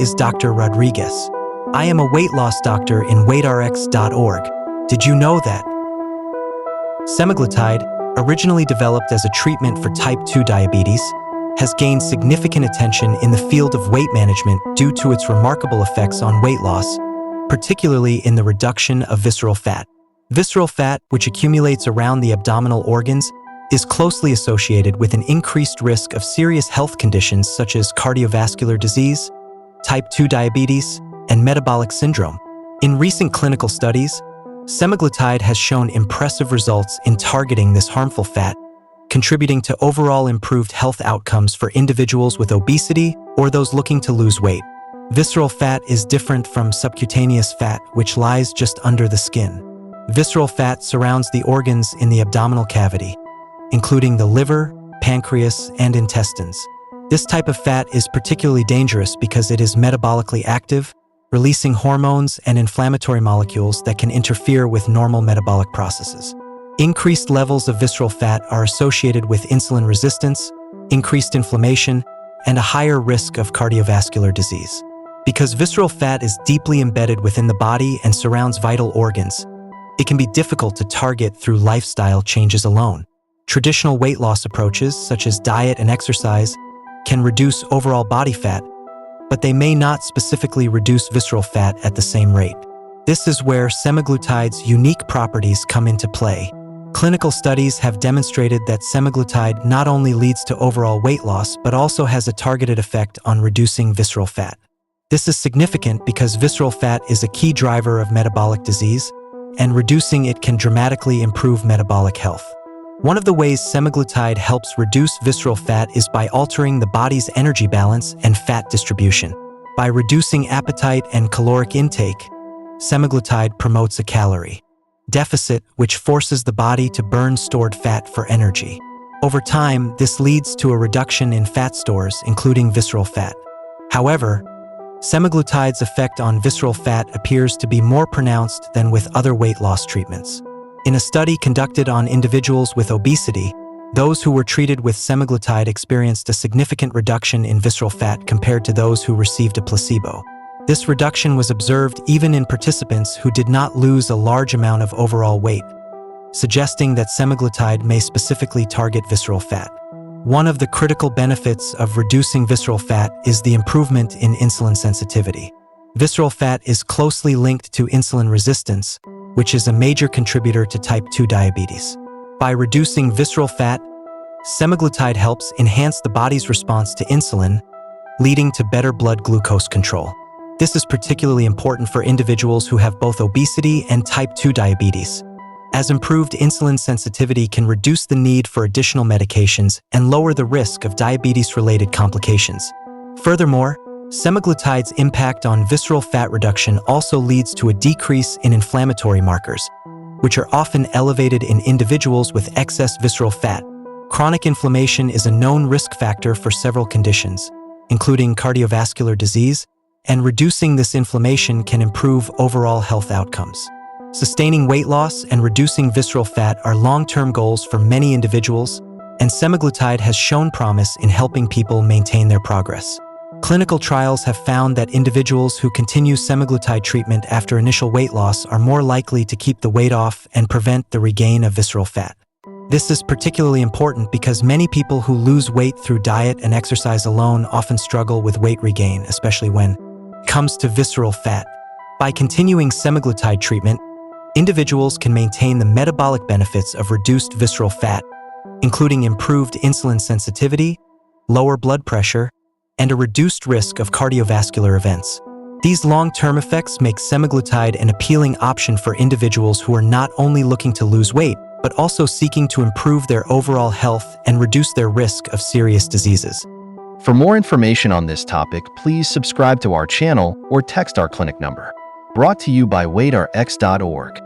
is Dr. Rodriguez. I am a weight loss doctor in weightrx.org. Did you know that semaglutide, originally developed as a treatment for type 2 diabetes, has gained significant attention in the field of weight management due to its remarkable effects on weight loss, particularly in the reduction of visceral fat. Visceral fat, which accumulates around the abdominal organs, is closely associated with an increased risk of serious health conditions such as cardiovascular disease, type 2 diabetes, and metabolic syndrome. In recent clinical studies, semaglutide has shown impressive results in targeting this harmful fat, contributing to overall improved health outcomes for individuals with obesity or those looking to lose weight. Visceral fat is different from subcutaneous fat, which lies just under the skin. Visceral fat surrounds the organs in the abdominal cavity, including the liver, pancreas, and intestines. This type of fat is particularly dangerous because it is metabolically active, releasing hormones and inflammatory molecules that can interfere with normal metabolic processes. Increased levels of visceral fat are associated with insulin resistance, increased inflammation, and a higher risk of cardiovascular disease. Because visceral fat is deeply embedded within the body and surrounds vital organs, it can be difficult to target through lifestyle changes alone. Traditional weight loss approaches, such as diet and exercise, can reduce overall body fat, but they may not specifically reduce visceral fat at the same rate. This is where semaglutide's unique properties come into play. Clinical studies have demonstrated that semaglutide not only leads to overall weight loss, but also has a targeted effect on reducing visceral fat. This is significant because visceral fat is a key driver of metabolic disease, and reducing it can dramatically improve metabolic health. One of the ways semaglutide helps reduce visceral fat is by altering the body's energy balance and fat distribution. By reducing appetite and caloric intake, semaglutide promotes a calorie deficit, which forces the body to burn stored fat for energy. Over time, this leads to a reduction in fat stores, including visceral fat. However, semaglutide's effect on visceral fat appears to be more pronounced than with other weight loss treatments. In a study conducted on individuals with obesity, those who were treated with semaglutide experienced a significant reduction in visceral fat compared to those who received a placebo. This reduction was observed even in participants who did not lose a large amount of overall weight, suggesting that semaglutide may specifically target visceral fat. One of the critical benefits of reducing visceral fat is the improvement in insulin sensitivity. Visceral fat is closely linked to insulin resistance, which is a major contributor to type 2 diabetes. By reducing visceral fat, semaglutide helps enhance the body's response to insulin, leading to better blood glucose control. This is particularly important for individuals who have both obesity and type 2 diabetes, as improved insulin sensitivity can reduce the need for additional medications and lower the risk of diabetes-related complications. Furthermore, semaglutide's impact on visceral fat reduction also leads to a decrease in inflammatory markers, which are often elevated in individuals with excess visceral fat. Chronic inflammation is a known risk factor for several conditions, including cardiovascular disease, and reducing this inflammation can improve overall health outcomes. Sustaining weight loss and reducing visceral fat are long-term goals for many individuals, and semaglutide has shown promise in helping people maintain their progress. Clinical trials have found that individuals who continue semaglutide treatment after initial weight loss are more likely to keep the weight off and prevent the regain of visceral fat. This is particularly important because many people who lose weight through diet and exercise alone often struggle with weight regain, especially when it comes to visceral fat. By continuing semaglutide treatment, individuals can maintain the metabolic benefits of reduced visceral fat, including improved insulin sensitivity, lower blood pressure, and a reduced risk of cardiovascular events. These long-term effects make semaglutide an appealing option for individuals who are not only looking to lose weight, but also seeking to improve their overall health and reduce their risk of serious diseases. For more information on this topic, please subscribe to our channel or text our clinic number. Brought to you by weightrx.org.